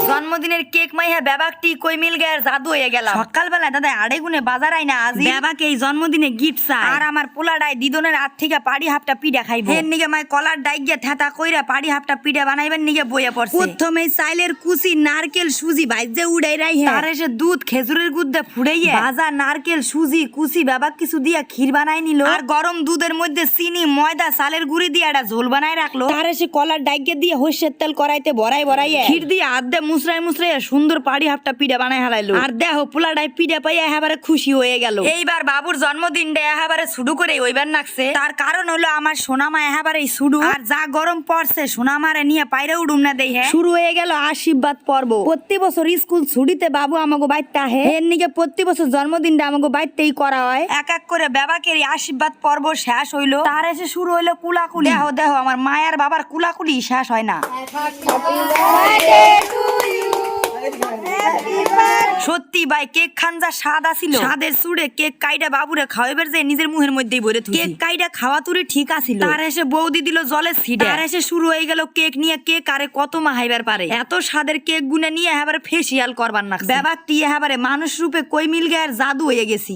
জন্মদিনের কেক মাইয়া বেবাকটি কই মিল গের জাদু হয়ে গেল। সকালবেলা দাদা আড়ে গুনে বাজার আই না আজি বেবাকে এই জন্মদিনে গিফট চাই আর আমার পোলাডাই দিদনের হাত থেকে পাড়ি হাফটা পিঠা খাইবো। এর নিগে মাই কলার ডাই গিয়া থেতা কইরা পাড়ি হাফটা পিঠা বানাইবেন নিগে বইয়া পড়ছে। প্রথমে চাইলের কুচি নারকেল সুজি ভাইজে উড়াই রাই হে তার এসে দুধ খেজুরের গুদ্দা ফুড়াইয়া ভাজা নারকেল সুজি কুচি বেবাক কিছু দিয়া ক্ষীর বানাই নিল আর গরম দুধের মধ্যে চিনি ময়দা চালের গুঁড়ি দিয়ে একটা ঝোল বানাই রাখলো। তার এসে কলার ডাইকে দিয়ে হইসের তেল কড়াইতে বড়াইয়া ক্ষীর দিয়ে হাত দিয়ে মুসরাই সুন্দর পাড়ি হাফটা পিঠা বানাই হালাইলো। আর দেখো পোলাডাই পিঠা পাইয়া একেবারে খুশি হয়ে গেল। এইবার বাবুর জন্মদিনটা একেবারে শুরু করে ওইবার নাকছে। তার কারণ হলো আমার সোনামা একেবারে শুরু আর যা গরম পড়ছে সোনামারে নিয়ে পাইরে উড়ুম না দেই। হ্যাঁ শুরু হয়ে গেল আশীর্বাদ পর্ব। প্রতি বছর স্কুল ছুটিতে বাবু আমাকে বাইতে আহে এর নিকে প্রতি বছর জন্মদিনটা আমাকে বাইতেই করা হয়। এক এক করে বেবাকের আশীর্বাদ পর্ব শেষ হইলো। তার এসে শুরু হইলো কুলাকুলি। দেখো দেখো আমার মায়ের বাবার কুলাকুলি শেষ হয় না। সত্যি ভাই কেক খান যা স্বাদ আছিল স্বাদের সুরে কেক কাইটা বাবুরে খাওয়াইবার যে নিজের মুখের মধ্যেই ভরে থুই। কেক কাইটা খাওয়া তুরি ঠিক আছিল। তার এসে বৌদি দিল জলের ছিটা। তার এসে শুরু হয়ে গেল কেক নিয়ে কেক আরে কত মাহাইবার পারে এত স্বাদের কেক গুনে নিয়ে এবারে ফেসিয়াল করবার না বেবাকটি এবারে মানুষ রূপে কই মিল গায়ের জাদু হয়ে গেছি।